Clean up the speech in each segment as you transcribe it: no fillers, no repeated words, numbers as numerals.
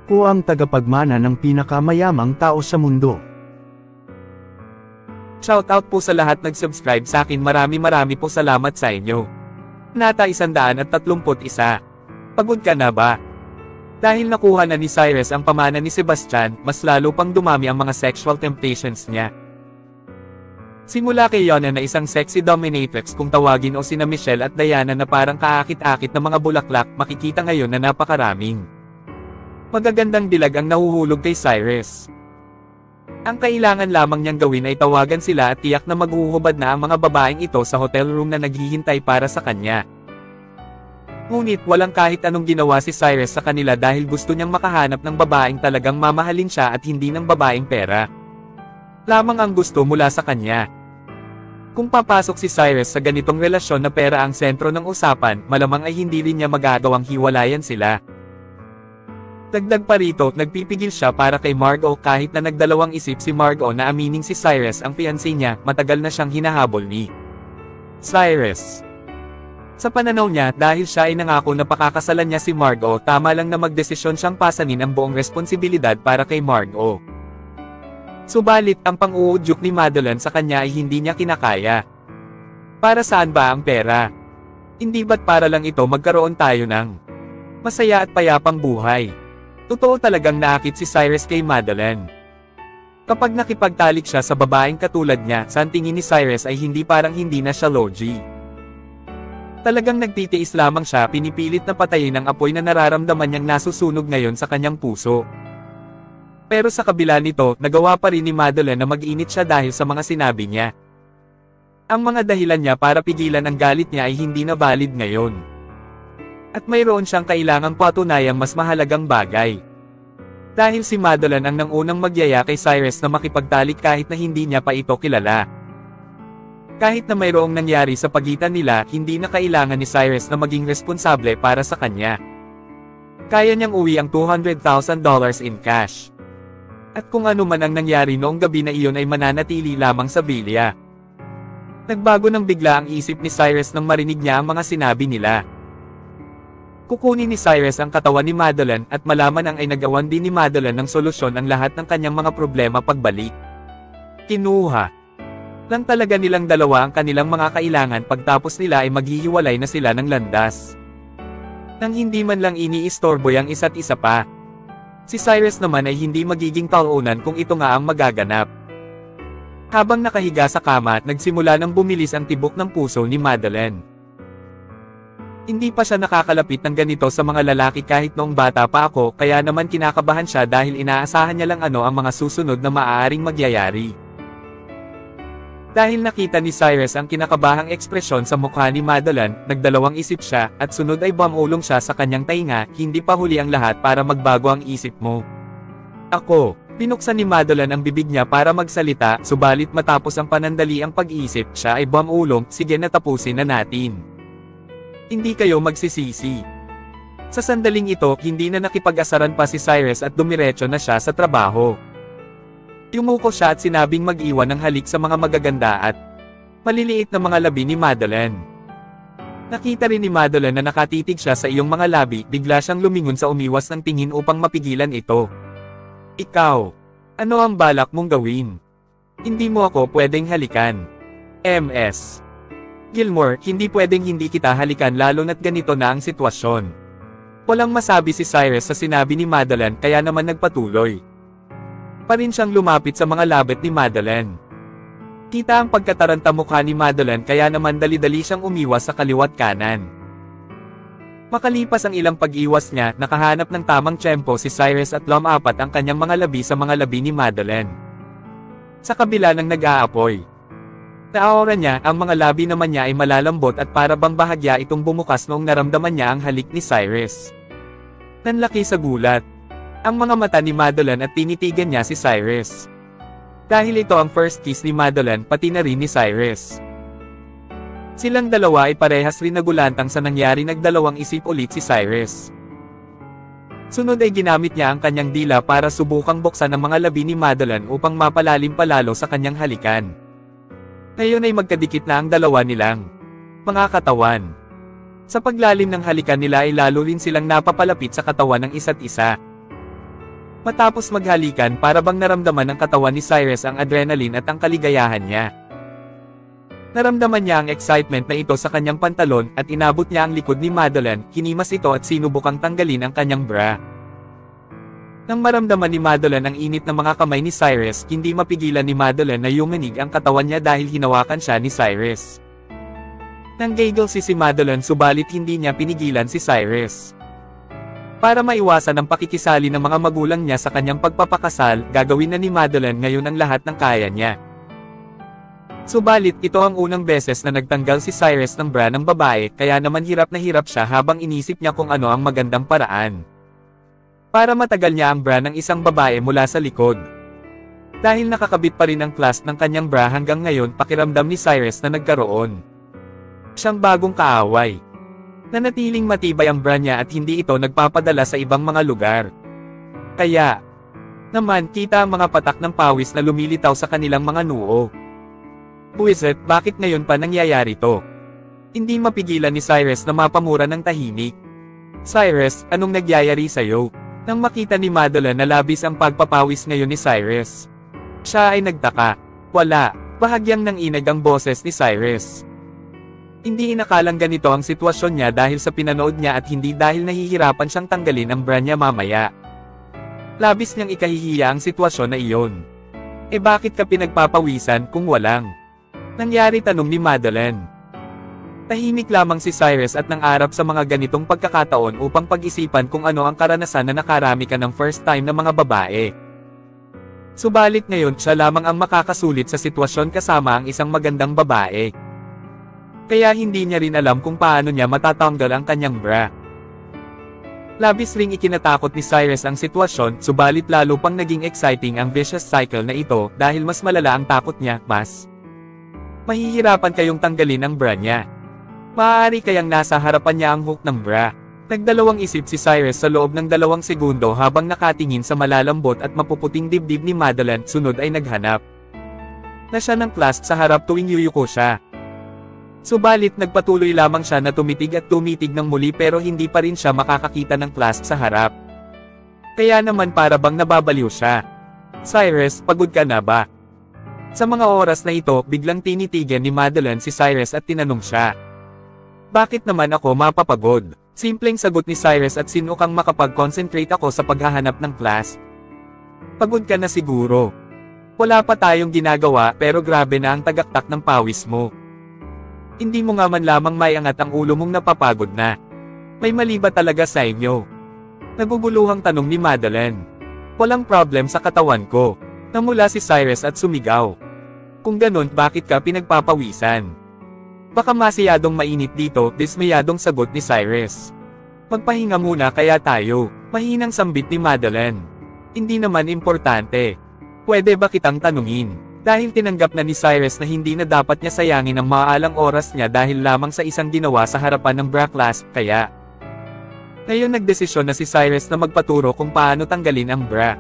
Ako ang tagapagmana ng pinakamayamang tao sa mundo. Shoutout po sa lahat nag-subscribe sa akin, marami po salamat sa inyo. Nata 131. Pagod ka na ba? Dahil nakuha na ni Cyrus ang pamana ni Sebastian, mas lalo pang dumami ang mga sexual temptations niya. Simula kay Yona na isang sexy dominatrix kung tawagin o sina Michelle at Diana na parang kaakit-akit na mga bulaklak, makikita ngayon na napakaraming magagandang dilag ang nahuhulog kay Cyrus. Ang kailangan lamang niyang gawin ay tawagan sila at tiyak na maghuhubad na ang mga babaeng ito sa hotel room na naghihintay para sa kanya. Ngunit walang kahit anong ginawa si Cyrus sa kanila dahil gusto niyang makahanap ng babaeng talagang mamahalin siya at hindi ng babaeng pera lamang ang gusto mula sa kanya. Kung papasok si Cyrus sa ganitong relasyon na pera ang sentro ng usapan, malamang ay hindi rin niya magagawang hiwalayan sila. Dagdag pa rito, nagpipigil siya para kay Margot kahit na nagdalawang isip si Margot na aminin si Cyrus ang fiancé niya, matagal na siyang hinahabol ni Cyrus. Sa pananaw niya, dahil siya ay nangako na pakakasalan niya si Margot, tama lang na magdesisyon siyang pasanin ang buong responsibilidad para kay Margot. Subalit, ang pang-uudyok ni Madeline sa kanya ay hindi niya kinakaya. Para saan ba ang pera? Hindi ba't para lang ito magkaroon tayo ng masaya at payapang buhay? Totoo talagang naakit si Cyrus kay Madeline. Kapag nakipagtalik siya sa babaeng katulad niya, sa tingin ni Cyrus ay parang hindi na siya logi. Talagang nagtitiis lamang siya, pinipilit na patayin ang apoy na nararamdaman niyang nasusunog ngayon sa kanyang puso. Pero sa kabila nito, nagawa pa rin ni Madeline na mag-init siya dahil sa mga sinabi niya. Ang mga dahilan niya para pigilan ang galit niya ay hindi na valid ngayon. At mayroon siyang kailangang patunayang mas mahalagang bagay. Dahil si Madeline ang nangunang magyaya kay Cyrus na makipagtalik kahit na hindi niya pa ito kilala. Kahit na mayroong nangyari sa pagitan nila, hindi na kailangan ni Cyrus na maging responsable para sa kanya. Kaya niyang uwi ang $200,000 in cash. At kung ano man ang nangyari noong gabi na iyon ay mananatili lamang sa bilya. Nagbago ng bigla ang isip ni Cyrus nang marinig niya ang mga sinabi nila. Kukunin ni Cyrus ang katawan ni Madeline at malaman ang ay nagawan din ni Madeline ng solusyon ang lahat ng kanyang mga problema pagbalik. Kinuha lang talaga nilang dalawa ang kanilang mga kailangan, pagtapos nila ay maghihiwalay na sila ng landas. Nang hindi man lang iniistorbo ang isa't isa pa. Si Cyrus naman ay hindi magiging talunan kung ito nga ang magaganap. Habang nakahiga sa kama, nagsimula nang bumilis ang tibok ng puso ni Madeline. Hindi pa siya nakakalapit ng ganito sa mga lalaki kahit noong bata pa ako, kaya naman kinakabahan siya dahil inaasahan niya lang ano ang mga susunod na maaaring magyayari. Dahil nakita ni Cyrus ang kinakabahang ekspresyon sa mukha ni Madeline, nagdalawang isip siya, at sunod ay bumulong siya sa kanyang tainga, hindi pa huli ang lahat para magbago ang isip mo. Ako. Binuksan ni Madeline ang bibig niya para magsalita, subalit matapos ang panandaliang pag-iisip, siya ay bumulong, sige na tapusin na natin. Hindi kayo magsisisi. Sa sandaling ito, hindi na nakipag-asaran pa si Cyrus at dumiretso na siya sa trabaho. Yumuko siya at sinabing mag-iwan ng halik sa mga magaganda at maliliit na mga labi ni Madeline. Nakita rin ni Madeline na nakatitig siya sa iyong mga labi, bigla siyang lumingon sa umiwas ng tingin upang mapigilan ito. Ikaw, ano ang balak mong gawin? Hindi mo ako pwedeng halikan. MS. Gilmore, hindi pwedeng hindi kita halikan lalo na't ganito na ang sitwasyon. Walang masabi si Cyrus sa sinabi ni Madeline kaya naman nagpatuloy pa rin siyang lumapit sa mga labet ni Madeline. Kita ang pagkataranta mukha ni Madeline kaya naman dali-dali siyang umiwas sa kaliwat kanan. Makalipas ang ilang pag-iwas niya, nakahanap ng tamang tiyempo si Cyrus at lumapat ang kanyang mga labi sa mga labi ni Madeline. Sa kabila ng nag-aapoy. Naawara niya, ang mga labi naman niya ay malalambot at para bang bahagya itong bumukas noong naramdaman niya ang halik ni Cyrus. Nanlaki sa gulat ang mga mata ni Madeline at tinitigan niya si Cyrus. Dahil ito ang first kiss ni Madeline pati na rin ni Cyrus. Silang dalawa ay parehas rin nagulantang sa nangyari, nagdalawang isip ulit si Cyrus. Sunod ay ginamit niya ang kanyang dila para subukang buksan ang mga labi ni Madeline upang mapalalim palalo sa kanyang halikan. Ngayon ay magkadikit na ang dalawa nilang mga katawan. Sa paglalim ng halikan nila ay lalo rin silang napapalapit sa katawan ng isa't isa. Matapos maghalikan para bang naramdaman ng katawan ni Cyrus ang adrenaline at ang kaligayahan niya. Naramdaman niya ang excitement na ito sa kanyang pantalon at inabot niya ang likod ni Madeline, hinimas ito at sinubukang tanggalin ang kanyang bra. Nang maramdaman ni Madeline ang init ng mga kamay ni Cyrus, hindi mapigilan ni Madeline na yumanig ang katawan niya dahil hinawakan siya ni Cyrus. Nanggigil si Madeline subalit hindi niya pinigilan si Cyrus. Para maiwasan ang pakikisali ng mga magulang niya sa kanyang pagpapakasal, gagawin na ni Madeline ngayon ang lahat ng kaya niya. Subalit ito ang unang beses na nagtanggal si Cyrus ng bra ng babae, kaya naman hirap na hirap siya habang inisip niya kung ano ang magandang paraan para matagal niya ang bra ng isang babae mula sa likod. Dahil nakakabit pa rin ang clasp ng kanyang bra hanggang ngayon, pakiramdam ni Cyrus na nagkaroon siyang bagong kaaway. Nanatiling matibay ang bra niya at hindi ito nagpapadala sa ibang mga lugar. Kaya naman kita ang mga patak ng pawis na lumilitaw sa kanilang mga noo. Buwisit, bakit ngayon pa nangyayari to? Hindi mapigilan ni Cyrus na mapamura ng tahimik. Cyrus, anong nagyayari sa'yo? Nang makita ni Madeline na labis ang pagpapawis ngayon ni Cyrus, siya ay nagtaka. Wala, bahagyang nanginag ang boses ni Cyrus. Hindi inakalang ganito ang sitwasyon niya dahil sa pinanood niya at hindi dahil nahihirapan siyang tanggalin ang bra niya mamaya. Labis niyang ikahihiya ang sitwasyon na iyon. Bakit ka pinagpapawisan kung walang nangyari, tanong ni Madeline. Tahimik lamang si Cyrus at nangarap sa mga ganitong pagkakataon upang pag-isipan kung ano ang karanasan na nakarami ka ng first time ng mga babae. Subalit ngayon siya lamang ang makakasulit sa sitwasyon kasama ang isang magandang babae. Kaya hindi niya rin alam kung paano niya matatanggal ang kanyang bra. Labis ring ikinatakot ni Cyrus ang sitwasyon, subalit lalo pang naging exciting ang vicious cycle na ito dahil mas malala ang takot niya, mas mahihirapan kayong tanggalin ang bra niya. Maaari kayang nasa harapan niya ang hook ng bra. Nagdalawang isip si Cyrus sa loob ng 2 segundo habang nakatingin sa malalambot at mapuputing dibdib ni Madeline, sunod ay naghanap na siya ng clasp sa harap tuwing yuyuko siya. Subalit nagpatuloy lamang siya na tumitig at tumitig ng muli pero hindi pa rin siya makakakita ng clasp sa harap. Kaya naman para bang nababaliw siya. Cyrus, pagod ka na ba? Sa mga oras na ito, biglang tinitigan ni Madeline si Cyrus at tinanong siya. Bakit naman ako mapapagod? Simpleng sagot ni Cyrus at sinukang makapag-concentrate ako sa paghahanap ng clasp. Pagod ka na siguro. Wala pa tayong ginagawa pero grabe na ang tagaktak ng pawis mo. Hindi mo nga man lamang may angat ang ulo mong napapagod na. May mali ba talaga sa inyo? Naguguluhang tanong ni Madeline. Walang problem sa katawan ko. Namula si Cyrus at sumigaw. Kung ganon, bakit ka pinagpapawisan? Baka masyadong mainit dito, dismayadong sagot ni Cyrus. Magpahinga muna kaya tayo, mahinang sambit ni Madeline. Hindi naman importante. Pwede ba kitang tanungin? Dahil tinanggap na ni Cyrus na hindi na dapat niya sayangin ang maalang oras niya dahil lamang sa isang ginawa sa harapan ng bra clasp, kaya ngayon nagdesisyon na si Cyrus na magpaturo kung paano tanggalin ang bra.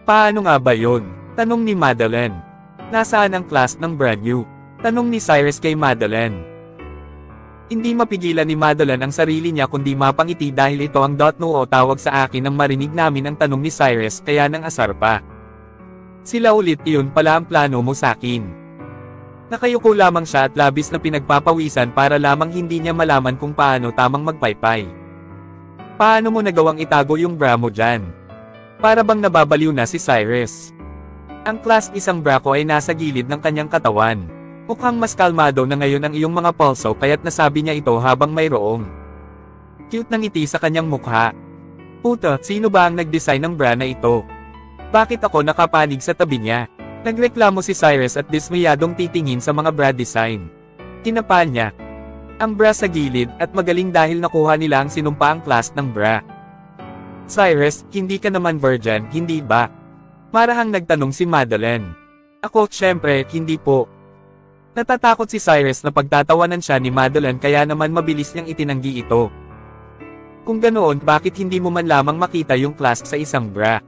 Paano nga ba yon? Tanong ni Madeline. Nasaan ang clasp ng bra niyo? Tanong ni Cyrus kay Madeline. Hindi mapigilan ni Madeline ang sarili niya kundi mapangiti dahil ito ang noo tawag sa akin nang marinig namin ang tanong ni Cyrus, kaya nang asar pa. Sila ulit, iyon pala ang plano mo sakin. Nakayuko lamang siya at labis na pinagpapawisan para lamang hindi niya malaman kung paano tamang magpaypay. Paano mo nagawang itago yung bra mo dyan? Para bang nababaliw na si Cyrus. Ang clasp isang bra ko ay nasa gilid ng kanyang katawan. Mukhang mas kalmado na ngayon ang iyong mga pulso kaya't nasabi niya ito habang mayroong cute na ngiti sa kanyang mukha. Puta, sino ba ang nag-design ng bra na ito? Bakit ako nakapanig sa tabi niya? Nagreklamo si Cyrus at dismayadong titingin sa mga bra design. Tinapa niya ang bra sa gilid at magaling dahil nakuha nila ang sinumpaang clasp ng bra. Cyrus, hindi ka naman virgin, hindi ba? Marahang nagtanong si Madeline. Ako, syempre, hindi po. Natatakot si Cyrus na pagtatawanan siya ni Madeline kaya naman mabilis niyang itinanggi ito. Kung ganoon, bakit hindi mo man lamang makita yung clasp sa isang bra?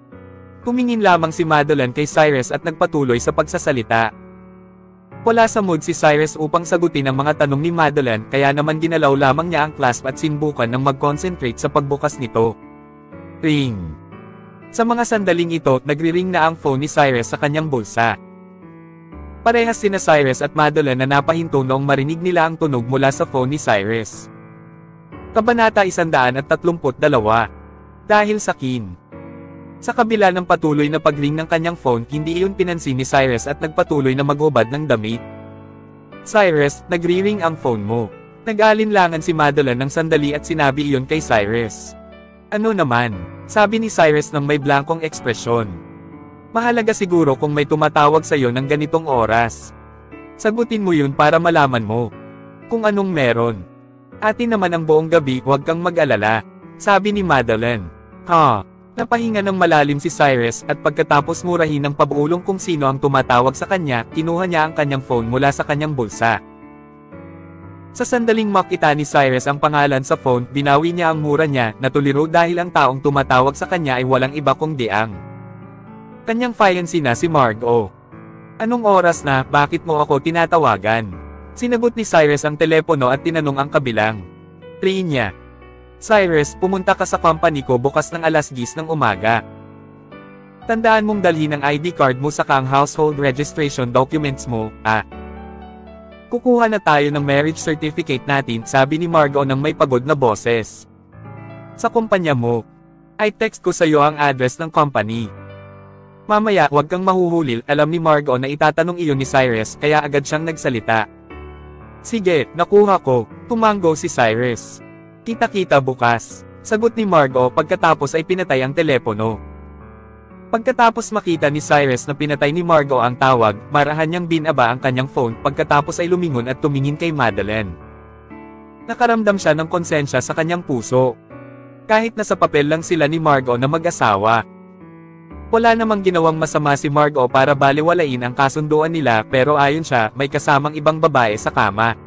Tumingin lamang si Madeline kay Cyrus at nagpatuloy sa pagsasalita. Wala sa mood si Cyrus upang sagutin ang mga tanong ni Madeline kaya naman ginalaw lamang niya ang clasp at sinubukan ng mag-concentrate sa pagbukas nito. Ring! Sa mga sandaling ito, nagri-ring na ang phone ni Cyrus sa kanyang bulsa. Parehas sina Cyrus at Madeline na napahinto noong marinig nila ang tunog mula sa phone ni Cyrus. Kabanata 132. Dahil sa Kin. Sa kabila ng patuloy na pag-ring ng kanyang phone, hindi iyon pinansin ni Cyrus at nagpatuloy na maghubad ng damit. Cyrus, nagri-ring ang phone mo. Nag-alinlangan si Madeline ng sandali at sinabi iyon kay Cyrus. Ano naman? Sabi ni Cyrus nang may blankong ekspresyon. Mahalaga siguro kung may tumatawag sa iyo ng ganitong oras. Sagutin mo yun para malaman mo kung anong meron. Atin naman ang buong gabi, huwag kang mag-alala. Sabi ni Madeline. Napahinga ng malalim si Cyrus at pagkatapos murahin ng pabulong kung sino ang tumatawag sa kanya, kinuha niya ang kanyang phone mula sa kanyang bulsa. Sa sandaling makita ni Cyrus ang pangalan sa phone, binawi niya ang mura niya, natuliro dahil ang taong tumatawag sa kanya ay walang iba kundi ang kanyang fiancé na si Margot. Anong oras na, bakit mo ako tinatawagan? Sinagot ni Cyrus ang telepono at tinanong ang kabilang linya. Cyrus, pumunta ka sa company ko bukas ng 10:00 ng umaga. Tandaan mong dalhin ang ID card mo saka ang household registration documents mo, Kukuha na tayo ng marriage certificate natin, sabi ni Margot ng may pagod na boses. Sa kumpanya mo. Ay text ko sa iyo ang address ng company. Mamaya, huwag kang mahuhulil, alam ni Margot na itatanong iyon ni Cyrus, kaya agad siyang nagsalita. Sige, nakuha ko, tumanggo si Cyrus. Kita-kita bukas, sagot ni Margot pagkatapos ay pinatay ang telepono. Pagkatapos makita ni Cyrus na pinatay ni Margot ang tawag, marahan niyang binaba ang kanyang phone pagkatapos ay lumingon at tumingin kay Madeline. Nakaramdam siya ng konsensya sa kanyang puso. Kahit nasa papel lang sila ni Margot na mag-asawa. Wala namang ginawang masama si Margot para balewalain ang kasunduan nila, pero ayon siya, may kasamang ibang babae sa kama.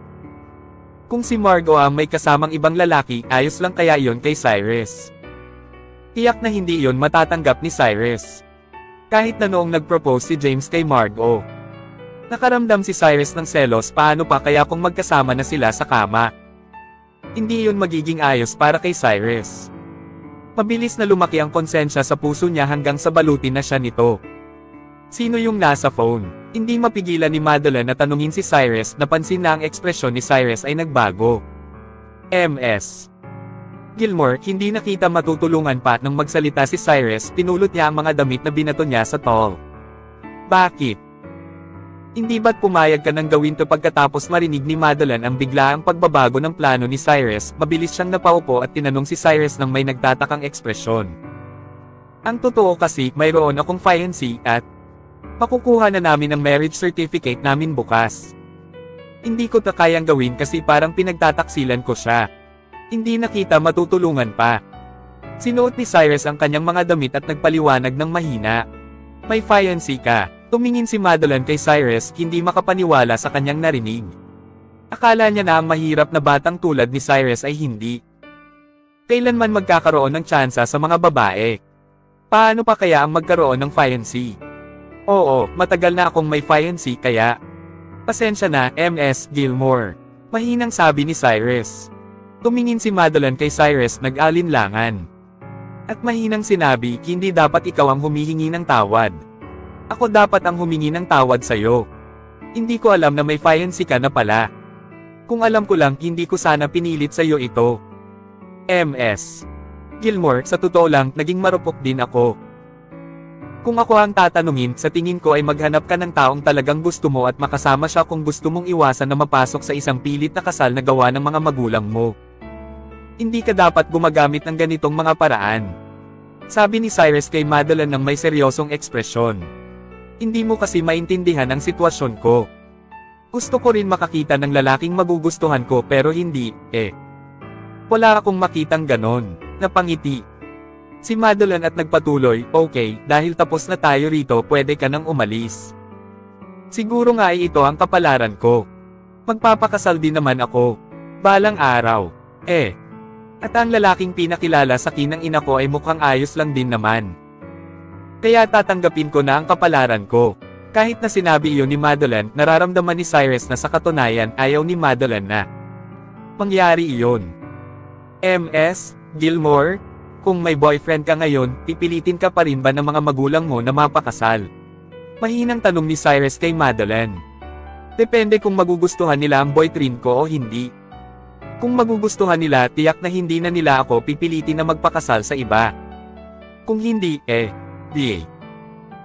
Kung si Margot ang may kasamang ibang lalaki, ayos lang kaya iyon kay Cyrus. Tiyak na hindi iyon matatanggap ni Cyrus. Kahit na noong nag-propose si James kay Margot. Nakaramdam si Cyrus ng selos, paano pa kaya kung magkasama na sila sa kama? Hindi iyon magiging ayos para kay Cyrus. Mabilis na lumaki ang konsensya sa puso niya hanggang sa balutin na siya nito. Sino yung nasa phone? Hindi mapigilan ni Madeline na tanungin si Cyrus, napansin na ang ekspresyon ni Cyrus ay nagbago. Ms. Gilmore, hindi nakita matutulungan pa nang magsalita si Cyrus, pinulot niya ang mga damit na binato niya sa towel. Bakit? Hindi ba't pumayag ka nang gawin to? Pagkatapos marinig ni Madeline ang biglaang pagbabago ng plano ni Cyrus, mabilis siyang napaupo at tinanong si Cyrus nang may nagtatakang ekspresyon. Ang totoo kasi, mayroon akong fiancé at makukuha na namin ang marriage certificate namin bukas. Hindi ko kayang gawin kasi parang pinagtataksilan ko siya. Hindi nakita matutulungan pa. Sinuot ni Cyrus ang kanyang mga damit at nagpaliwanag ng mahina. May fiancé ka. Tumingin si Madeline kay Cyrus, hindi makapaniwala sa kanyang narinig. Akala niya na ang mahirap na batang tulad ni Cyrus ay hindi kailanman magkakaroon ng tsansa sa mga babae. Paano pa kaya ang magkaroon ng fiancé? Oo, matagal na akong may fiancé kaya pasensya na, Ms. Gilmore. Mahinang sabi ni Cyrus. Tumingin si Madeline kay Cyrus, nag-alinlangan. At mahinang sinabi, hindi dapat ikaw ang humihingi ng tawad. Ako dapat ang humingi ng tawad sa'yo. Hindi ko alam na may fiancé ka na pala. Kung alam ko lang, hindi ko sana pinilit sa'yo ito. Ms. Gilmore, sa totoo lang, naging marupok din ako. Kung ako ang tatanungin, sa tingin ko ay maghanap ka ng taong talagang gusto mo at makasama siya kung gusto mong iwasan na mapasok sa isang pilit na kasal na gawa ng mga magulang mo. Hindi ka dapat gumagamit ng ganitong mga paraan. Sabi ni Cyrus kay Madeline ng may seryosong ekspresyon. Hindi mo kasi maintindihan ang sitwasyon ko. Gusto ko rin makakita ng lalaking magugustuhan ko pero hindi, wala akong makitang ganon. Napangiti si Madeline at nagpatuloy, okay, dahil tapos na tayo rito, pwede ka nang umalis. Siguro nga ay ito ang kapalaran ko. Magpapakasal din naman ako. Balang araw. At ang lalaking pinakilala sa kinang ina ko ay mukhang ayos lang din naman. Kaya tatanggapin ko na ang kapalaran ko. Kahit na sinabi iyon ni Madeline, nararamdaman ni Cyrus na sa katunayan ayaw ni Madeline na mangyari iyon. Ms. Gilmore, Kung may boyfriend ka ngayon, pipilitin ka pa rin ba ng mga magulang mo na mapakasal? Mahinang tanong ni Cyrus kay Madeline. Depende kung magugustuhan nila ang boyfriend ko o hindi. Kung magugustuhan nila, tiyak na hindi na nila ako pipilitin na magpakasal sa iba. Kung hindi, di.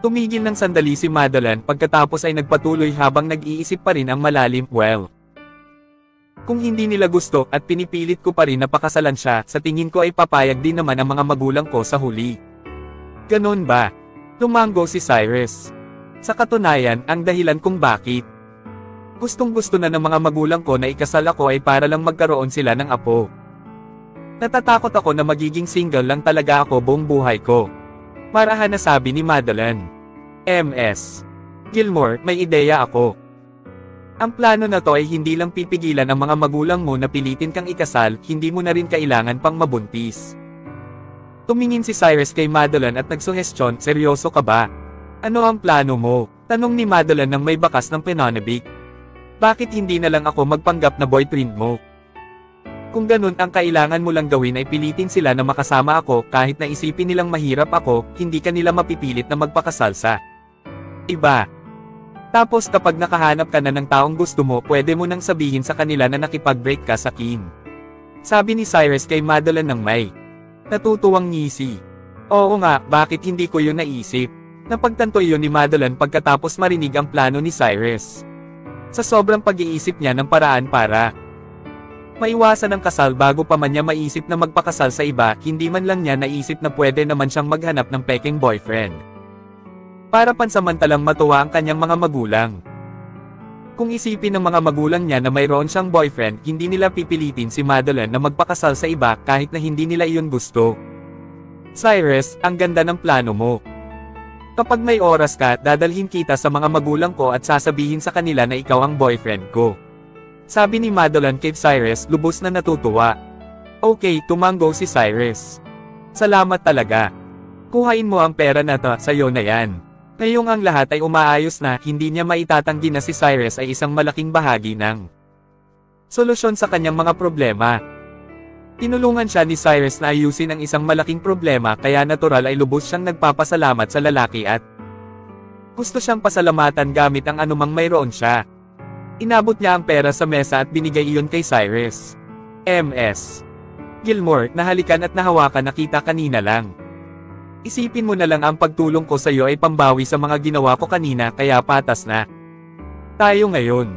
Tumigil ng sandali si Madeline pagkatapos ay nagpatuloy habang nag-iisip pa rin ang malalim, kung hindi nila gusto at pinipilit ko pa rin na pakasalan siya, sa tingin ko ay papayag din naman ang mga magulang ko sa huli. Ganon ba? Tumango si Cyrus. Sa katunayan, ang dahilan kung bakit gustong-gusto na ng mga magulang ko na ikasal ako ay para lang magkaroon sila ng apo. Natatakot ako na magiging single lang talaga ako buong buhay ko. Marahan na sabi ni Madeline. Ms. Gilmore, may ideya ako. Ang plano na to ay hindi lang pipigilan ang mga magulang mo na pilitin kang ikasal, hindi mo na rin kailangan pang mabuntis. Tumingin si Cyrus kay Madeline at nagsuhestyon, seryoso ka ba? Ano ang plano mo? Tanong ni Madeline nang may bakas ng pananabik. Bakit hindi na lang ako magpanggap na boyfriend mo? Kung ganun ang kailangan mo lang gawin ay pilitin sila na makasama ako kahit na isipin nilang mahirap ako, hindi ka nila mapipilit na magpakasal sa iba. Tapos kapag nakahanap ka na ng taong gusto mo, pwede mo nang sabihin sa kanila na nakipag-break ka sa Kim. Sabi ni Cyrus kay Madeline ng may natutuwang ngisi. Oo nga, bakit hindi ko yun naisip? Napagtanto iyon ni Madeline pagkatapos marinig ang plano ni Cyrus. Sa sobrang pag-iisip niya ng paraan para maiwasan ang kasal bago pa man niya maisip na magpakasal sa iba, hindi man lang niya naisip na pwede naman siyang maghanap ng peking boyfriend. Para pansamantalang matuwa ang kanyang mga magulang. Kung isipin ng mga magulang niya na mayroon siyang boyfriend, hindi nila pipilitin si Madeline na magpakasal sa iba kahit na hindi nila iyon gusto. Cyrus, ang ganda ng plano mo. Kapag may oras ka, dadalhin kita sa mga magulang ko at sasabihin sa kanila na ikaw ang boyfriend ko. Sabi ni Madeline kay Cyrus, lubos na natutuwa. Okay, tumango si Cyrus. Salamat talaga. Kuhain mo ang pera na to, sayo na yan. Ngayong ang lahat ay umaayos na, hindi niya maitatanggi na si Cyrus ay isang malaking bahagi ng solusyon sa kanyang mga problema. Tinulungan siya ni Cyrus na ayusin ang isang malaking problema kaya natural ay lubos siyang nagpapasalamat sa lalaki at gusto siyang pasalamatan gamit ang anumang mayroon siya. Inabot niya ang pera sa mesa at binigay iyon kay Cyrus. Ms. Gilmore, nahalikan at nahawakan na kita kanina lang. Isipin mo na lang ang pagtulong ko sa iyo ay pambawi sa mga ginawa ko kanina kaya patas na tayo ngayon.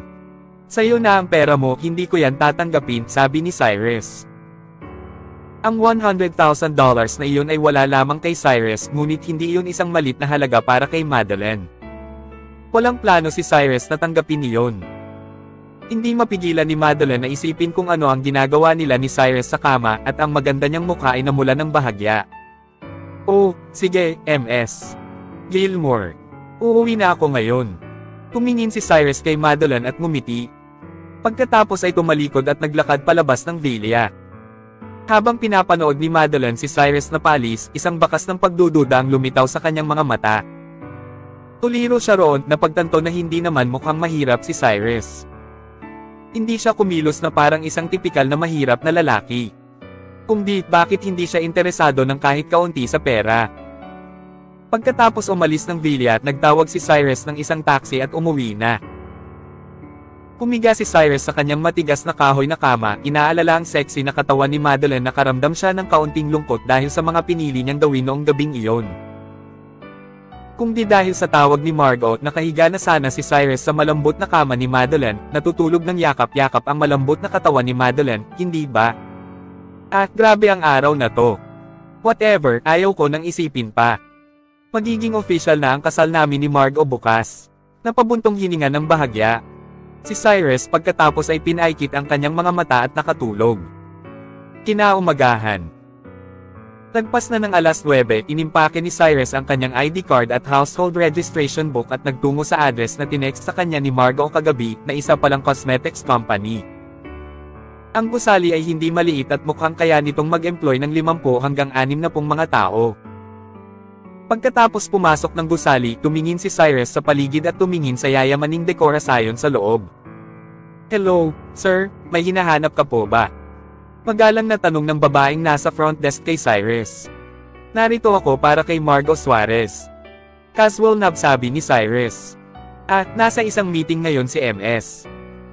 Sa iyo na ang pera mo, hindi ko yan tatanggapin, sabi ni Cyrus. Ang $100,000 na iyon ay wala lamang kay Cyrus, ngunit hindi iyon isang malit na halaga para kay Madeline. Walang plano si Cyrus na tanggapin iyon. Hindi mapigilan ni Madeline na isipin kung ano ang ginagawa nila ni Cyrus sa kama at ang maganda niyang mukha ay namulan ng bahagya. Oh, sige, Ms. Gilmore. Uuwi na ako ngayon. Tumingin si Cyrus kay Madeline at ngumiti. Pagkatapos ay tumalikod at naglakad palabas ng villa. Habang pinapanood ni Madeline si Cyrus na paalis, isang bakas ng pagdududa ang lumitaw sa kanyang mga mata. Tuliro siya roon, napagtanto na hindi naman mukhang mahirap si Cyrus. Hindi siya kumilos na parang isang tipikal na mahirap na lalaki. Kung di, bakit hindi siya interesado ng kahit kaunti sa pera? Pagkatapos umalis ng villa, nagtawag si Cyrus ng isang taxi at umuwi na. Humiga si Cyrus sa kanyang matigas na kahoy na kama, inaalala ang sexy na katawan ni Madeline, nakaramdam siya ng kaunting lungkot dahil sa mga pinili niyang gawin noong gabing iyon. Kung di dahil sa tawag ni Margot, nakahiga na sana si Cyrus sa malambot na kama ni Madeline, natutulog ng yakap-yakap ang malambot na katawan ni Madeline, hindi ba? Grabe ang araw na to. Whatever, ayaw ko nang isipin pa. Magiging official na ang kasal namin ni Margot bukas. Napabuntong hininga ng bahagya. Si Cyrus pagkatapos ay pinaikit ang kanyang mga mata at nakatulog. Kinaumagahan. Lagpas na ng alas 9, inimpake ni Cyrus ang kanyang ID card at household registration book at nagtungo sa address na tinext sa kanya ni Margot kagabi, na isa palang cosmetics company. Ang gusali ay hindi maliit at mukhang kaya nitong mag-employ ng 50 hanggang 60 mga tao. Pagkatapos pumasok ng gusali, tumingin si Cyrus sa paligid at tumingin sa yayamaning dekorasyon sa loob. Hello, sir, may hinahanap ka po ba? Magalang na tanong ng babaeng nasa front desk kay Cyrus. Narito ako para kay Margo Suarez. Casual na sabi ni Cyrus. Nasa isang meeting ngayon si MS.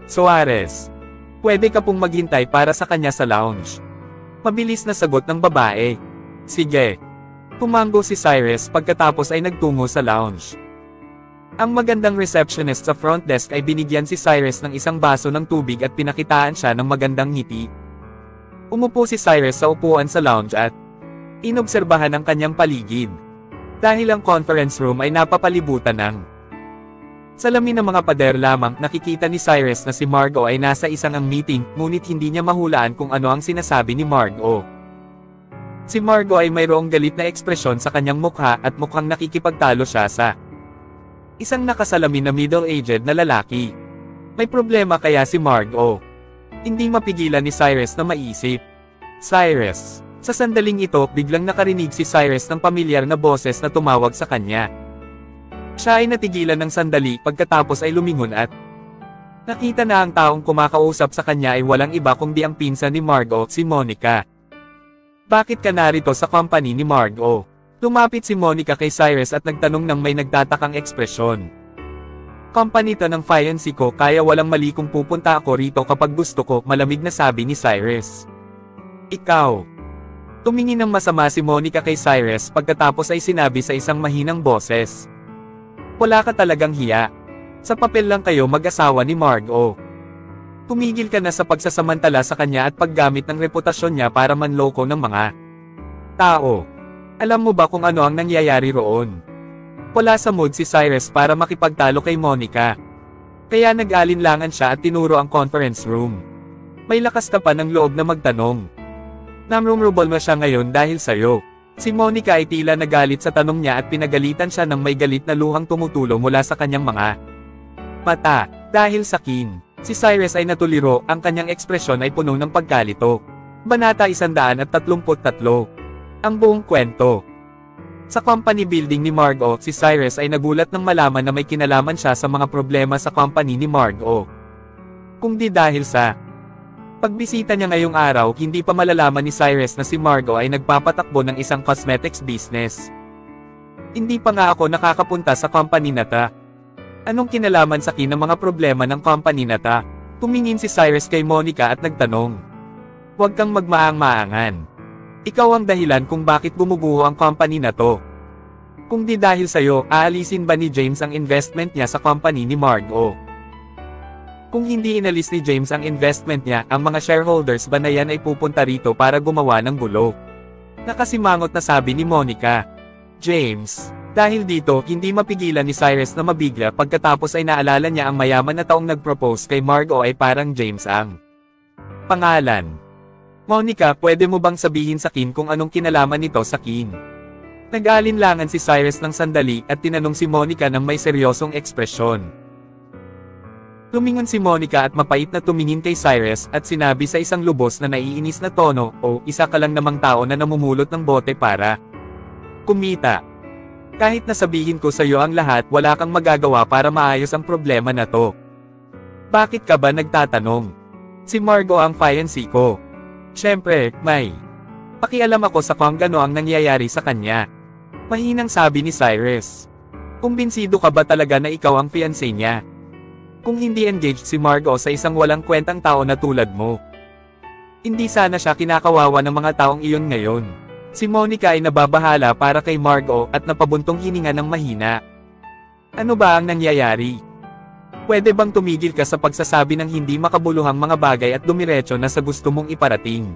Suarez. Pwede ka pong maghintay para sa kanya sa lounge. Mabilis na sagot ng babae. Sige. Pumango si Cyrus pagkatapos ay nagtungo sa lounge. Ang magandang receptionist sa front desk ay binigyan si Cyrus ng isang baso ng tubig at pinakitaan siya ng magandang ngiti. Umupo si Cyrus sa upuan sa lounge at inobserbahan ang kanyang paligid. Dahil ang conference room ay napapalibutan ng salamin ng mga pader lamang, nakikita ni Cyrus na si Margo ay nasa isang meeting, ngunit hindi niya mahulaan kung ano ang sinasabi ni Margo. Si Margo ay mayroong galit na ekspresyon sa kanyang mukha at mukhang nakikipagtalo siya sa isang nakasalamin na middle-aged na lalaki. May problema kaya si Margo? Hindi mapigilan ni Cyrus na maisip. Cyrus. Sa sandaling ito, biglang nakarinig si Cyrus ng pamilyar na boses na tumawag sa kanya. Siya ay natigilan ng sandali pagkatapos ay lumingon at nakita na ang taong kumakausap sa kanya ay walang iba kundi ang pinsan ni Margo, si Monica. Bakit ka narito sa company ni Margo? Lumapit si Monica kay Cyrus at nagtanong ng may nagtatakang ekspresyon. Company to ng fiancé ko, kaya walang mali kung pupunta ako rito kapag gusto ko, malamig na sabi ni Cyrus. Ikaw. Tumingin ng masama si Monica kay Cyrus pagkatapos ay sinabi sa isang mahinang boses. Wala ka talagang hiya. Sa papel lang kayo mag-asawa ni Margo. Tumigil ka na sa pagsasamantala sa kanya at paggamit ng reputasyon niya para manloko ng mga tao. Alam mo ba kung ano ang nangyayari roon? Wala sa mood si Cyrus para makipagtalo kay Monica. Kaya nag-alinlangan siya at tinuro ang conference room. May lakas ka pa ng loob na magtanong. Namrumrubol mo siya ngayon dahil sayo. Si Monica ay tila nagalit sa tanong niya at pinagalitan siya ng may galit na luhang tumutulo mula sa kanyang mga mata. Dahil sa kin, si Cyrus ay natuliro, ang kanyang ekspresyon ay puno ng pagkalito. Banata 133. Ang buong kwento. Sa company building ni Margo, si Cyrus ay nagulat nang malaman na may kinalaman siya sa mga problema sa company ni Margo. Kung di dahil sa pagbisita niya ngayong araw, hindi pa malalaman ni Cyrus na si Margo ay nagpapatakbo ng isang cosmetics business. Hindi pa nga ako nakakapunta sa company na ta. Anong kinalaman sa akin ng mga problema ng company na ta? Tumingin si Cyrus kay Monica at nagtanong. Huwag kang magmaang-maangan. Ikaw ang dahilan kung bakit bumubuo ang company na to. Kung di dahil sa'yo, aalisin ba ni James ang investment niya sa company ni Margo? Kung hindi inalis ni James ang investment niya, ang mga shareholders ba na yan ay pupunta rito para gumawa ng gulo? Nakasimangot na sabi ni Monica. James. Dahil dito, hindi mapigilan ni Cyrus na mabigla pagkatapos ay naalala niya ang mayaman na taong nag-propose kay Margo ay parang James ang pangalan. Monica, pwede mo bang sabihin sa Kim kung anong kinalaman nito sa Kim? Nag-alinlangan si Cyrus ng sandali at tinanong si Monica ng may seryosong ekspresyon. Lumingon si Monica at mapait na tumingin kay Cyrus at sinabi sa isang lubos na naiinis na tono, isa ka lang namang tao na namumulot ng bote para kumita. Kahit na sabihin ko sa iyo ang lahat, wala kang magagawa para maayos ang problema na to. Bakit ka ba nagtatanong? Si Margo ang fiancé ko. Siyempre, may pakialam ako sa kung gano ang nangyayari sa kanya. Mahinang sabi ni Cyrus. Kumbinsido ka ba talaga na ikaw ang fiancé niya? Kung hindi engaged si Margo sa isang walang kwentang tao na tulad mo, hindi sana siya kinakawawa ng mga taong iyon ngayon. Si Monica ay nababahala para kay Margo at napabuntong hininga ng mahina. Ano ba ang nangyayari? Pwede bang tumigil ka sa pagsasabi ng hindi makabuluhang mga bagay at dumiretso na sa gusto mong iparating?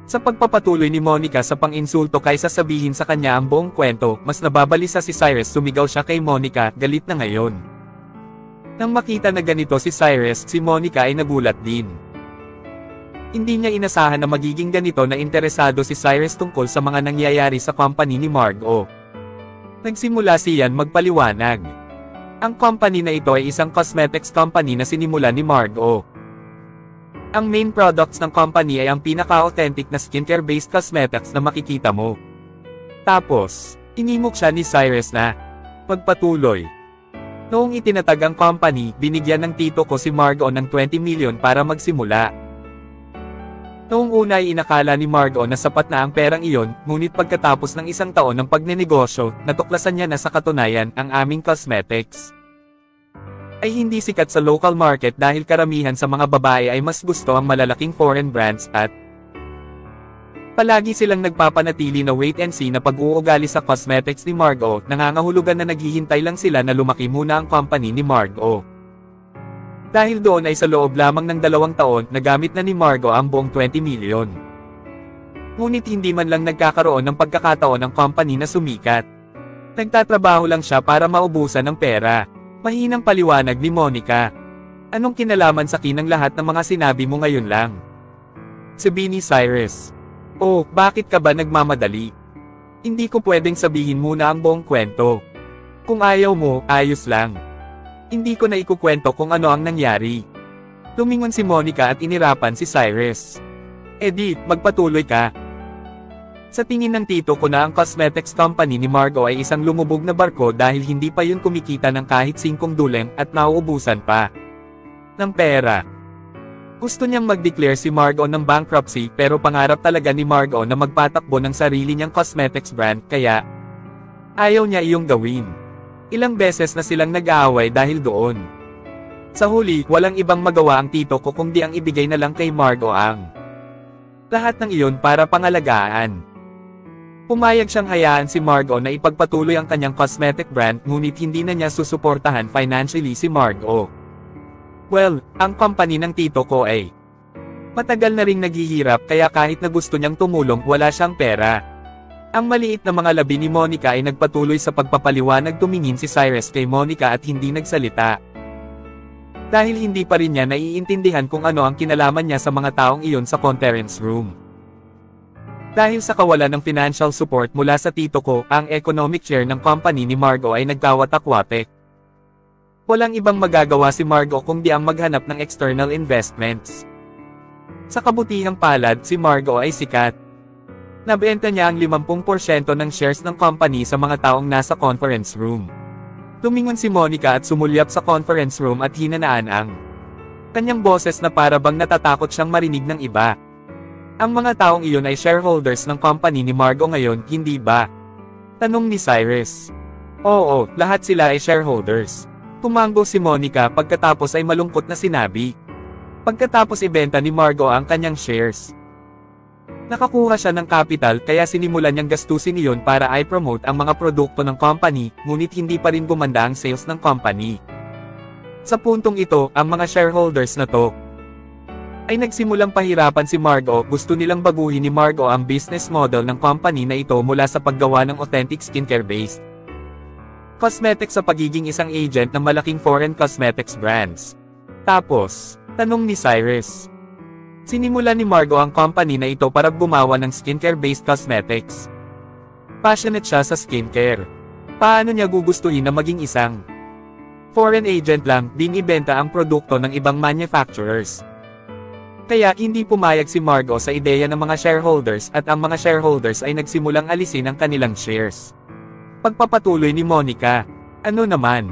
Sa pagpapatuloy ni Monica sa pang-insulto kaysa sabihin sa kanya ang buong kwento, mas nababalisa si Cyrus. Sumigaw siya kay Monica, galit na ngayon. Nang makita na ganito si Cyrus, si Monica ay nagulat din. Hindi niya inasahan na magiging ganito na interesado si Cyrus tungkol sa mga nangyayari sa company ni Margo. Nagsimula siyan magpaliwanag. Ang company na ito ay isang cosmetics company na sinimula ni Margo. Ang main products ng company ay ang pinaka-authentic na skincare-based cosmetics na makikita mo. Tapos, inimok siya ni Cyrus na magpatuloy. Noong itinatag ang company, binigyan ng tito ko si Margo ng 20 million para magsimula. Noong una ay inakala ni Margot na sapat na ang perang iyon, ngunit pagkatapos ng isang taon ng pagnenegosyo, natuklasan niya na sa katunayan ang aming cosmetics ay hindi sikat sa local market dahil karamihan sa mga babae ay mas gusto ang malalaking foreign brands at palagi silang nagpapanatili na wait and see na pag-uugali sa cosmetics ni Margot, nangangahulugan na naghihintay lang sila na lumaki muna ang company ni Margot. Dahil doon ay sa loob lamang ng 2 taon, nagamit na ni Margot ang buong 20 milyon. Ngunit hindi man lang nagkakaroon ng pagkakataon ng company na sumikat. Nagtatrabaho lang siya para maubusan ng pera. Mahinang paliwanag ni Monica. Anong kinalaman sa akin ng lahat ng mga sinabi mo ngayon lang? Sabi ni Cyrus. Oh, bakit ka ba nagmamadali? Hindi ko pwedeng sabihin muna ang buong kwento. Kung ayaw mo, ayos lang. Hindi ko na ikukwento kung ano ang nangyari. Lumingon si Monica at inirapan si Cyrus. Edith, magpatuloy ka. Sa tingin ng tito ko na ang cosmetics company ni Margot ay isang lumubog na barko dahil hindi pa yun kumikita ng kahit 5 dulem at nauubusan pa ng pera. Gusto niyang mag-declare si Margot ng bankruptcy pero pangarap talaga ni Margot na magpatakbo ng sarili niyang cosmetics brand kaya ayaw niya iyong gawin. Ilang beses na silang nag-aaway dahil doon. Sa huli, walang ibang magawa ang tito ko kundi ang ibigay na lang kay Margot ang lahat ng iyon para pangalagaan. Pumayag siyang hayaan si Margot na ipagpatuloy ang kanyang cosmetic brand ngunit hindi na niya susuportahan financially si Margot. Well, ang company ng tito ko ay matagal na ring naghihirap kaya kahit na gusto niyang tumulong wala siyang pera. Ang maliit na mga labi ni Monica ay nagpatuloy sa pagpapaliwanag, tumingin si Cyrus kay Monica at hindi nagsalita. Dahil hindi pa rin niya naiintindihan kung ano ang kinalaman niya sa mga taong iyon sa conference room. Dahil sa kawalan ng financial support mula sa tito ko, ang economic share ng company ni Margot ay nagkawatak-watek. Walang ibang magagawa si Margot kundi ang maghanap ng external investments. Sa kabutihang palad, si Margot ay sikat. Nabenta niya ang 50% ng shares ng company sa mga taong nasa conference room. Tumingon si Monica at sumulyap sa conference room at hinanaan ang kanyang boses na para bang natatakot siyang marinig ng iba. Ang mga taong iyon ay shareholders ng company ni Margot ngayon, hindi ba? Tanong ni Cyrus. Oo, lahat sila ay shareholders. Tumango si Monica pagkatapos ay malungkot na sinabi. Pagkatapos ibenta ni Margot ang kanyang shares, nakakuha siya ng capital kaya sinimulan niyang gastusin iyon para i-promote ang mga produkto ng company, ngunit hindi pa rin gumanda ang sales ng company. Sa puntong ito, ang mga shareholders na to ay nagsimulang pahirapan si Margot. Gusto nilang baguhin ni Margot ang business model ng company na ito mula sa paggawa ng authentic skincare-based cosmetics sa pagiging isang agent ng malaking foreign cosmetics brands. Tapos, tanong ni Cyrus. Sinimula ni Margot ang company na ito para gumawa ng skincare-based cosmetics. Passionate siya sa skincare. Paano niya gugustuhin na maging isang foreign agent lang din ibenta ang produkto ng ibang manufacturers? Kaya hindi pumayag si Margot sa ideya ng mga shareholders at ang mga shareholders ay nagsimulang alisin ang kanilang shares. Pagpapatuloy ni Monica. Ano naman?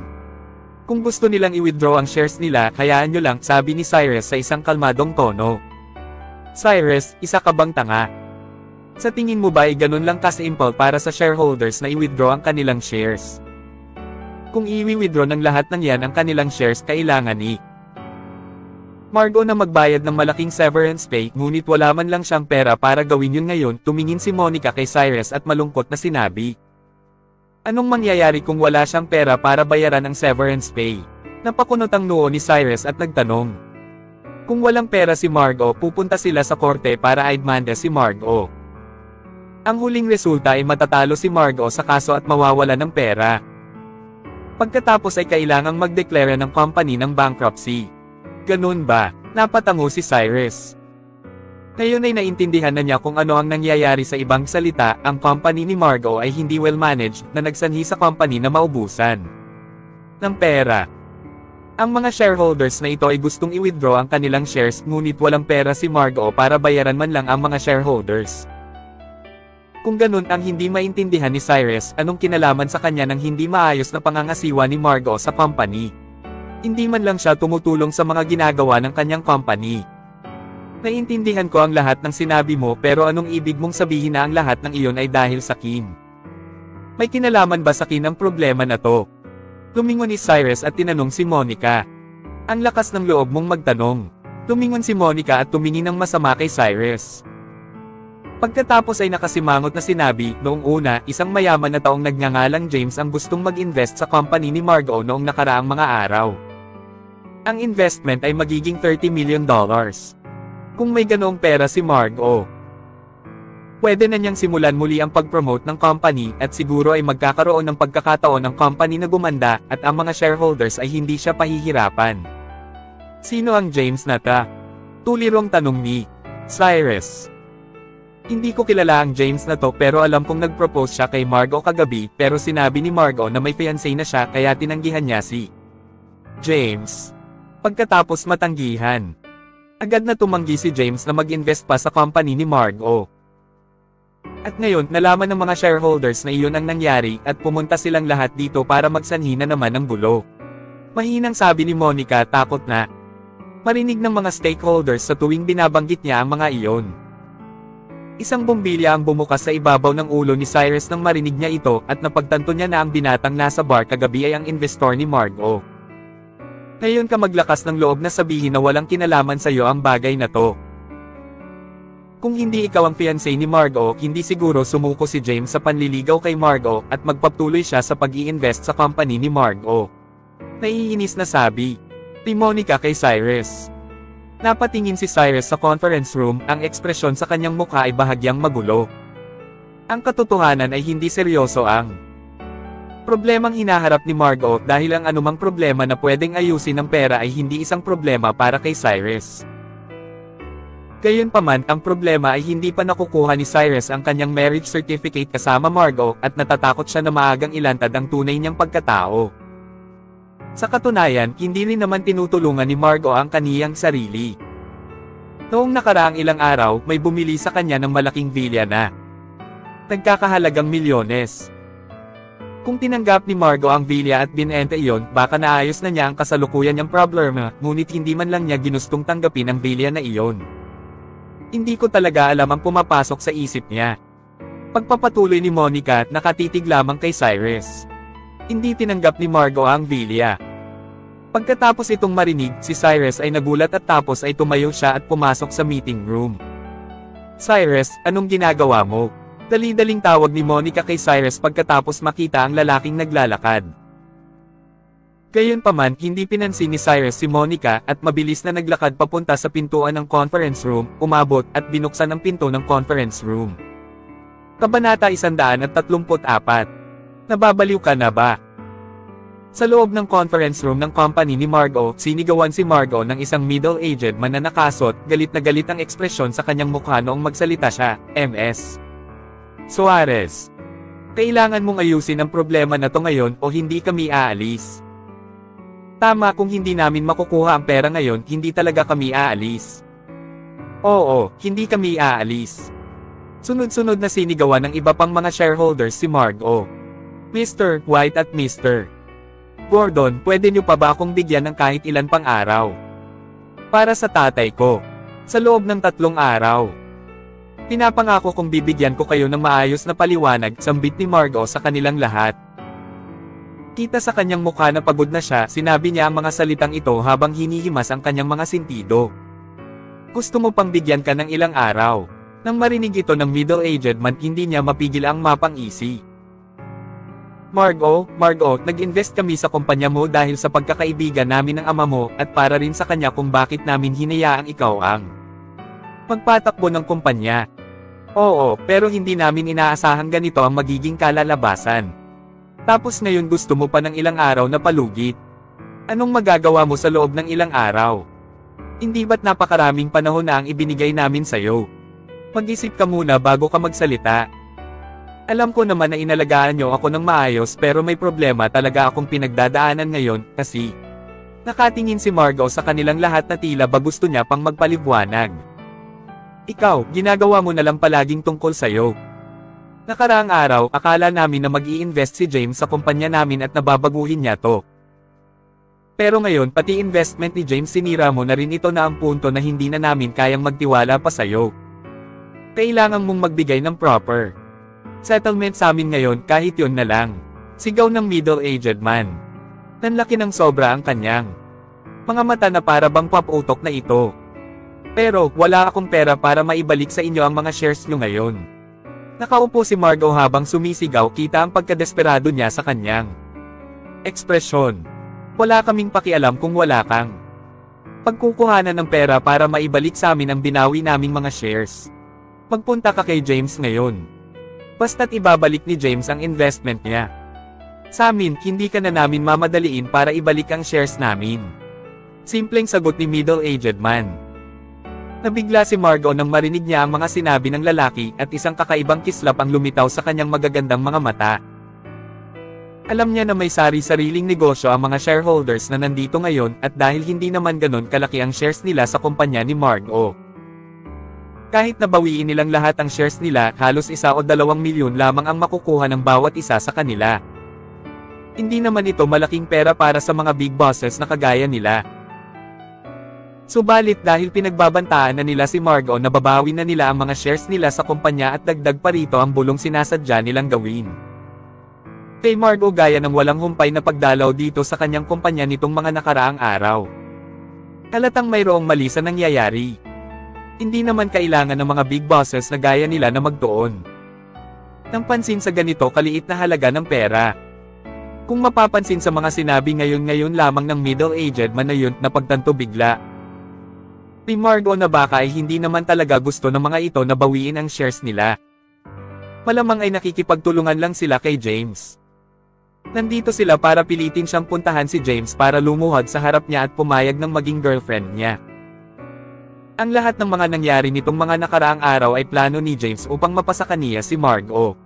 Kung gusto nilang i-withdraw ang shares nila, hayaan nyo lang, sabi ni Cyrus sa isang kalmadong tono. Cyrus, isa ka bang tanga? Sa tingin mo ba ay ganun lang ka-simple para sa shareholders na i-withdraw ang kanilang shares? Kung i-withdraw ng lahat ng yan ang kanilang shares, kailangan ni Margot na magbayad ng malaking severance pay, ngunit wala man lang siyang pera para gawin yun ngayon. Tumingin si Monica kay Cyrus at malungkot na sinabi. Anong mangyayari kung wala siyang pera para bayaran ang severance pay? Napakunot ang noo ni Cyrus at nagtanong. Kung walang pera si Margot, pupunta sila sa korte para i-demanda si Margot. Ang huling resulta ay matatalo si Margot sa kaso at mawawala ng pera. Pagkatapos ay kailangang magdeklara ng company ng bankruptcy. Ganun ba? Napatango si Cyrus. Ngayon ay naintindihan na niya kung ano ang nangyayari. Sa ibang salita, ang company ni Margot ay hindi well managed na nagsanhi sa company na maubusan ng pera. Ang mga shareholders na ito ay gustong i-withdraw ang kanilang shares ngunit walang pera si Margot para bayaran man lang ang mga shareholders. Kung ganun ang hindi maintindihan ni Cyrus, anong kinalaman sa kanya ng hindi maayos na pangangasiwa ni Margot sa company? Hindi man lang siya tumutulong sa mga ginagawa ng kanyang company. Naiintindihan ko ang lahat ng sinabi mo pero anong ibig mong sabihin na ang lahat ng iyon ay dahil sa Kim? May kinalaman ba sa Kim ang problema na to? Lumingon ni Cyrus at tinanong si Monica. Ang lakas ng loob mong magtanong. Lumingon si Monica at tumingin ng masama kay Cyrus. Pagkatapos ay nakasimangot na sinabi, noong una, isang mayaman na taong nagngangalang James ang gustong mag-invest sa company ni Margot noong nakaraang mga araw. Ang investment ay magiging $30 million. Kung may ganoong pera si Margot, pwede na niyang simulan muli ang pag-promote ng company at siguro ay magkakaroon ng pagkakataon ng company na gumanda at ang mga shareholders ay hindi siya pahihirapan. Sino ang James na ta? Tulirong tanong ni Cyrus. Hindi ko kilala ang James na to pero alam kong nag-propose siya kay Margot kagabi pero sinabi ni Margot na may fiancé na siya kaya tinanggihan niya si James. Pagkatapos matanggihan, agad na tumanggi si James na mag-invest pa sa company ni Margot. At ngayon, nalaman ng mga shareholders na iyon ang nangyari at pumunta silang lahat dito para magsanhi na naman ng gulo. Mahinang sabi ni Monica takot na marinig ng mga stakeholders sa tuwing binabanggit niya ang mga iyon. Isang bombilya ang bumukas sa ibabaw ng ulo ni Cyrus nang marinig niya ito at napagtanto niya na ang binatang nasa bar kagabi ay ang investor ni Margot. Ngayon ka maglakas ng loob na sabihin na walang kinalaman sa iyo ang bagay na to. Kung hindi ikaw ang fiancé ni Margot, hindi siguro sumuko si James sa panliligaw kay Margot at magpatuloy siya sa pag-i-invest sa company ni Margot. Naiinis na sabi ni Monica kay Cyrus. Napatingin si Cyrus sa conference room, ang ekspresyon sa kanyang mukha ay bahagyang magulo. Ang katotohanan ay hindi seryoso ang problemang hinaharap ni Margot dahil ang anumang problema na pwedeng ayusin ng pera ay hindi isang problema para kay Cyrus. Gayunpaman, ang problema ay hindi pa nakukuha ni Cyrus ang kanyang marriage certificate kasama Margot at natatakot siya na maagang ilantad ang tunay niyang pagkatao. Sa katunayan, hindi rin naman tinutulungan ni Margot ang kaniyang sarili. Noong nakaraang ilang araw, may bumili sa kanya ng malaking villa na nagkakahalagang milyones. Kung tinanggap ni Margot ang villa at binenta iyon, baka naayos na niya ang kasalukuyan niyang problema, ngunit hindi man lang niya ginustong tanggapin ang villa na iyon. Hindi ko talaga alam ang pumapasok sa isip niya. Pagpapatuloy ni Monica, nakatitig lamang kay Cyrus. Hindi tinanggap ni Margot ang villa. Pagkatapos itong marinig, si Cyrus ay nagulat at tapos ay tumayo siya at pumasok sa meeting room. Cyrus, anong ginagawa mo? Dali-daling tawag ni Monica kay Cyrus pagkatapos makita ang lalaking naglalakad. Gayunpaman, hindi pinansin ni Cyrus si Monica at mabilis na naglakad papunta sa pintuan ng conference room, umabot at binuksan ang pinto ng conference room. Kabanata 134. Nababaliw ka na ba? Sa loob ng conference room ng company ni Margot, sinigawan si Margot ng isang middle-aged man na nakasot, galit na galit ang ekspresyon sa kanyang mukha noong magsalita siya, Ms. Suarez. Kailangan mong ayusin ang problema na to ngayon o hindi kami aalis. Tama, kung hindi namin makukuha ang pera ngayon, hindi talaga kami aalis. Oo, hindi kami aalis. Sunod-sunod na sinigawan ng iba pang mga shareholders si Margot. Mr. White at Mr. Gordon, pwede niyo pa ba akong bigyan ng kahit ilan pang araw? Para sa tatay ko. Sa loob ng 3 araw. Pinapangako kong bibigyan ko kayo ng maayos na paliwanag, sambit ni Margot sa kanilang lahat. Kita sa kanyang mukha na pagod na siya, sinabi niya ang mga salitang ito habang hinihimas ang kanyang mga sentido. Gusto mo pang bigyan ka ng ilang araw? Nang marinig ito ng middle-aged man, hindi niya mapigil ang mapang-isi. Margot, nag-invest kami sa kumpanya mo dahil sa pagkakaibigan namin ng ama mo at para rin sa kanya kung bakit namin hinayaang ikaw ang magpatakbo ng kumpanya. Oo, pero hindi namin inaasahang ganito ang magiging kalalabasan. Tapos ngayon gusto mo pa ng ilang araw na palugit. Anong magagawa mo sa loob ng ilang araw? Hindi ba't napakaraming panahon na ang ibinigay namin sa'yo? Mag-isip ka muna bago ka magsalita. Alam ko naman na inalagaan niyo ako ng maayos pero may problema talaga akong pinagdadaanan ngayon, kasi nakatingin si Margot sa kanilang lahat na tila ba gusto niya pang magpaliwanag. Ikaw, ginagawa mo na lang palaging tungkol sa'yo. Nakaraang araw, akala namin na mag-i-invest si James sa kumpanya namin at nababaguhin niya to. Pero ngayon pati investment ni James sinira mo na rin ito na ang punto na hindi na namin kayang magtiwala pa sa'yo. Kailangan mong magbigay ng proper settlement sa amin ngayon kahit yun na lang. Sigaw ng middle-aged man. Nanlaki ng sobra ang kanyang mga mata na para bang pop-utok na ito. Pero wala akong pera para maibalik sa inyo ang mga shares nyo ngayon. Nakaupo si Margo habang sumisigaw, kita ang pagkadesperado niya sa kanyang ekspresyon. Wala kaming pakialam kung wala kang pagkukuhanan ng pera para maibalik sa amin ang binawi naming mga shares. Magpunta ka kay James ngayon. Basta't ibabalik ni James ang investment niya sa amin, hindi ka na namin mamadaliin para ibalik ang shares namin. Simpleng sagot ni middle-aged man. Nabigla si Margo nang marinig niya ang mga sinabi ng lalaki at isang kakaibang kislap ang lumitaw sa kanyang magagandang mga mata. Alam niya na may sari-sariling negosyo ang mga shareholders na nandito ngayon at dahil hindi naman ganon kalaki ang shares nila sa kumpanya ni Margo. Kahit nabawiin nilang lahat ang shares nila, halos 1 o 2 milyon lamang ang makukuha ng bawat isa sa kanila. Hindi naman ito malaking pera para sa mga big bosses na kagaya nila. Subalit dahil pinagbabantaan na nila si Margo na babawi na nila ang mga shares nila sa kumpanya at dagdag pa rito ang bulong sinasadya nilang gawin kay Margo gaya ng walang humpay na pagdalaw dito sa kanyang kumpanya nitong mga nakaraang araw. Halatang mayroong mali sa nangyayari. Hindi naman kailangan ng mga big bosses na gaya nila na magtuon ng pansin sa ganito kaliit na halaga ng pera. Kung mapapansin sa mga sinabi ngayon lamang ng middle-aged man na yun na pagtanto bigla ni Margo na baka ay hindi naman talaga gusto ng mga ito na bawiin ang shares nila. Malamang ay nakikipagtulungan lang sila kay James. Nandito sila para pilitin siyang puntahan si James para lumuhod sa harap niya at pumayag ng maging girlfriend niya. Ang lahat ng mga nangyari nitong mga nakaraang araw ay plano ni James upang mapasakaniya si Margo.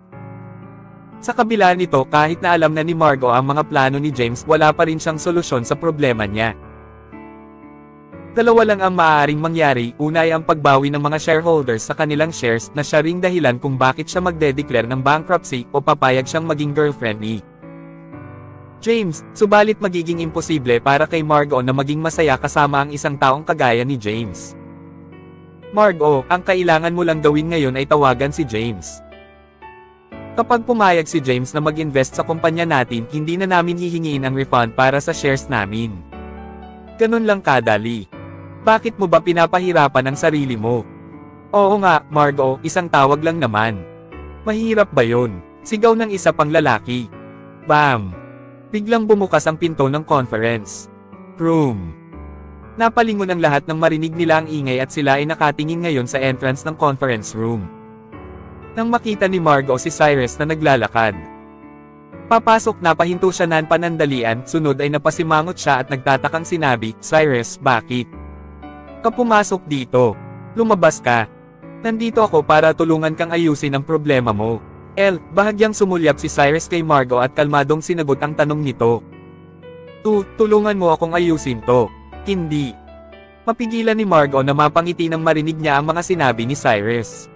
Sa kabila nito, kahit na alam na ni Margo ang mga plano ni James, wala pa rin siyang solusyon sa problema niya. Dalawa lang ang maaaring mangyari, una ay ang pagbawi ng mga shareholders sa kanilang shares na siya ring dahilan kung bakit siya magde-declare ng bankruptcy o papayag siyang maging girlfriend ni James, subalit magiging imposible para kay Margo na maging masaya kasama ang isang taong kagaya ni James. Margo, ang kailangan mo lang gawin ngayon ay tawagan si James. Kapag pumayag si James na mag-invest sa kumpanya natin, hindi na namin hihingiin ang refund para sa shares namin. Ganun lang kadali. Bakit mo ba pinapahirapan ang sarili mo? Oo nga, Margo, isang tawag lang naman. Mahirap ba yun? Sigaw ng isa pang lalaki. Bam! Biglang bumukas ang pinto ng conference room. Napalingon ang lahat nang marinig nila ang ingay at sila ay nakatingin ngayon sa entrance ng conference room. Nang makita ni Margo si Cyrus na naglalakad papasok, napahinto siya ng panandalian, sunod ay napasimangot siya at nagtatakang sinabi, Cyrus, bakit ka pumasok dito? Lumabas ka. Nandito ako para tulungan kang ayusin ang problema mo. Bahagyang sumulyap si Cyrus kay Margo at kalmadong sinagot ang tanong nito. Tulungan mo akong ayusin to. Hindi. Mapigilan ni Margo na mapangiti nang marinig niya ang mga sinabi ni Cyrus.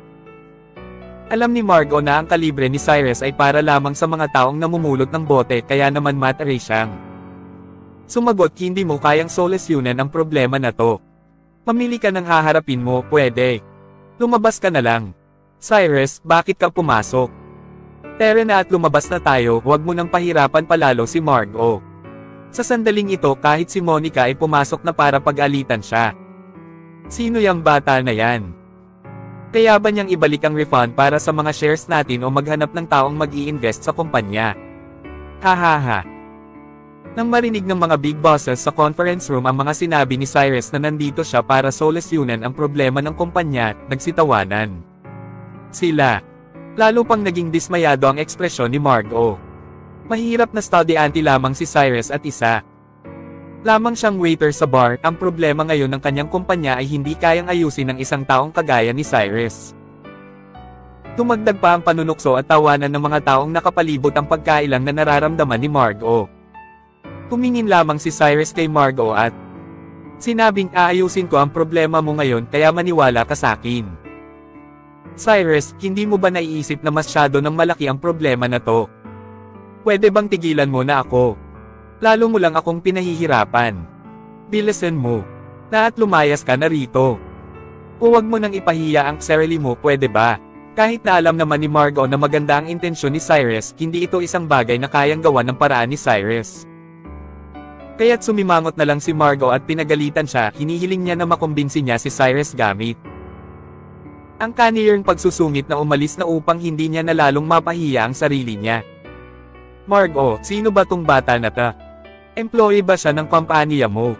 Alam ni Margo na ang kalibre ni Cyrus ay para lamang sa mga taong namumulot ng bote, kaya naman matray siyang sumagot, hindi mo kayang solusyonan ang problema na to. Mamili ka ng haharapin mo, pwede. Lumabas ka na lang. Cyrus, bakit ka pumasok? Tara na at lumabas na tayo, huwag mo nang pahirapan palalo si Margo. Sa sandaling ito, kahit si Monica ay pumasok na para pag-alitan siya. Sino yang bata na yan? Kaya ba niyang ibalik ang refund para sa mga shares natin o maghanap ng taong mag-i-invest sa kumpanya? Hahaha. Nang marinig ng mga big bosses sa conference room ang mga sinabi ni Cyrus na nandito siya para solusyonan ang problema ng kumpanya, nagsitawanan sila. Lalo pang naging dismayado ang ekspresyon ni Margo. Mahirap na studyante lamang si Cyrus at isa lamang siyang waiter sa bar. Ang problema ngayon ng kanyang kumpanya ay hindi kayang ayusin ng isang taong kagaya ni Cyrus. Tumagdag pa ang panunukso at tawanan ng mga taong nakapalibot ang pagkailang na nararamdaman ni Margo. Tumingin lamang si Cyrus kay Margo at sinabing, aayusin ko ang problema mo ngayon, kaya maniwala ka sa akin. Cyrus, hindi mo ba naiisip na masyado ng malaki ang problema na to? Pwede bang tigilan mo na ako? Lalo mo lang akong pinahihirapan. Bilisan mo. Na at lumayas ka na rito. Huwag mo nang ipahiya ang sarili mo, pwede ba? Kahit na alam naman ni Margot na maganda ang intensyon ni Cyrus, hindi ito isang bagay na kayang gawa ng paraan ni Cyrus. Kaya't sumimangot na lang si Margot at pinagalitan siya, hinihiling niya na makumbinsi niya si Cyrus gamit ang kaniyang pagsusungit na umalis na upang hindi niya na lalong mapahiya ang sarili niya. Margot, sino ba tong bata na ta? Employee ba siya ng kumpanya mo?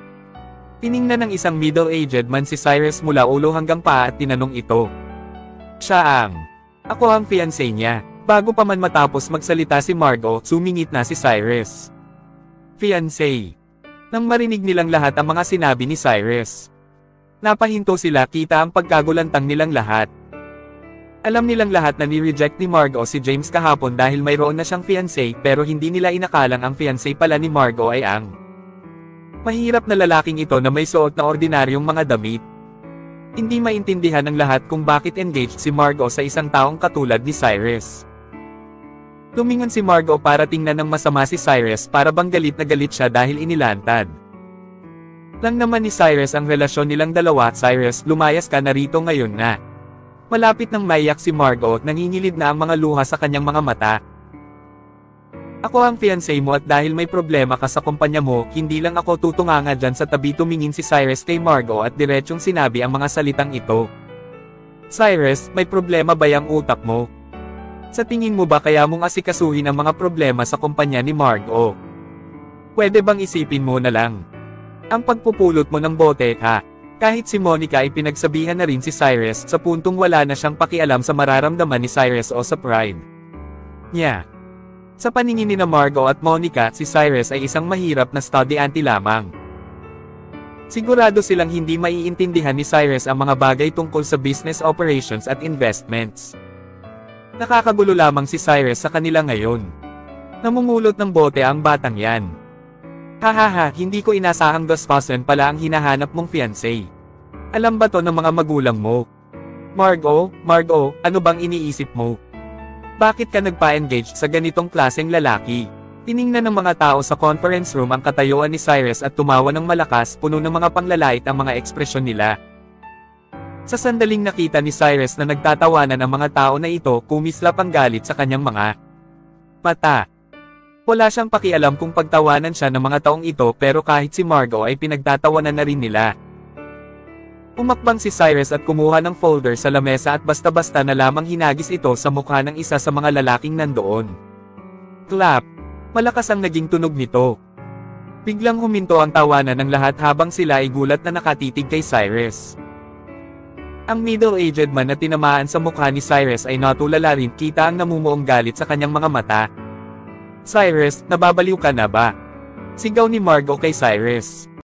Tiningnan ng isang middle-aged man si Cyrus mula ulo hanggang paa at tinanong ito. Ako ang fiancé niya. Bago pa man matapos magsalita si Margot, sumingit na si Cyrus. Fiancé. Nang marinig nilang lahat ang mga sinabi ni Cyrus, napahinto sila, kita ang pagkagulantang nilang lahat. Alam nilang lahat na ni-reject ni Margot si James kahapon dahil mayroon na siyang fiancé, pero hindi nila inakalang ang fiancé pala ni Margot ay ang mahirap na lalaking ito na may suot na ordinaryong mga damit. Hindi maintindihan ng lahat kung bakit engaged si Margot sa isang taong katulad ni Cyrus. Lumingon si Margot para tingnan ng masama si Cyrus, para bang galit na galit siya dahil inilantad lang naman ni Cyrus ang relasyon nilang dalawa. Cyrus, lumayas ka na rito ngayon na. Malapit nang maiyak si Margot, nangingilid na ang mga luha sa kanyang mga mata. Ako ang fiancé mo at dahil may problema ka sa kumpanya mo, hindi lang ako tutunganga dyan sa tabi. Tumingin si Cyrus kay Margot at diretsyong sinabi ang mga salitang ito. Cyrus, may problema ba yang utak mo? Sa tingin mo ba kaya mong asikasuhin ang mga problema sa kumpanya ni Margot? Pwede bang isipin mo na lang ang pagpupulot mo ng bote, ha? Kahit si Monica ay pinagsabihan na rin si Cyrus sa puntong wala na siyang pakialam sa mararamdaman ni Cyrus o sa pride niya. Sa paningin ni Margot at Monica, si Cyrus ay isang mahirap na estudyante lamang. Sigurado silang hindi maiintindihan ni Cyrus ang mga bagay tungkol sa business operations at investments. Nakakagulo lamang si Cyrus sa kanila ngayon. Namumulot ng bote ang batang yan. Hahaha, hindi ko inasahang gaspasan pala ang hinahanap mong fiancé. Alam ba to ng mga magulang mo? Margot, ano bang iniisip mo? Bakit ka nagpa-engage sa ganitong klaseng lalaki? Tiningnan ng mga tao sa conference room ang katayuan ni Cyrus at tumawa ng malakas, puno ng mga panglalait ang mga ekspresyon nila. Sa sandaling nakita ni Cyrus na nagtatawanan ang mga tao na ito, kumislap ang galit sa kanyang mga mata. Wala siyang pakialam kung pagtawanan siya ng mga taong ito, pero kahit si Margot ay pinagtatawanan na rin nila. Umakbang si Cyrus at kumuha ng folder sa lamesa at basta-basta na lamang hinagis ito sa mukha ng isa sa mga lalaking nandoon. Clap! Malakas ang naging tunog nito. Biglang huminto ang tawanan ng lahat habang sila ay gulat na nakatitig kay Cyrus. Ang middle-aged man na tinamaan sa mukha ni Cyrus ay natulala rin, kita ang namumuong galit sa kanyang mga mata. Cyrus, nababaliw ka na ba? Sigaw ni Margot kay Cyrus.